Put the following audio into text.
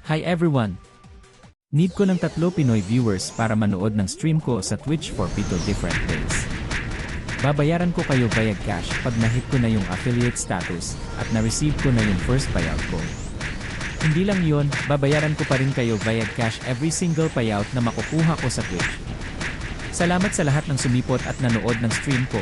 Hi everyone! Need ko ng 3 Pinoy viewers para manood ng stream ko sa Twitch for 7 different days. Babayaran ko kayo via cash pag na-hit ko na yung affiliate status at na-receive ko na yung first payout ko. Hindi lang yun, babayaran ko pa rin kayo via cash every single payout na makukuha ko sa Twitch. Salamat sa lahat ng sumipot at nanood ng stream ko.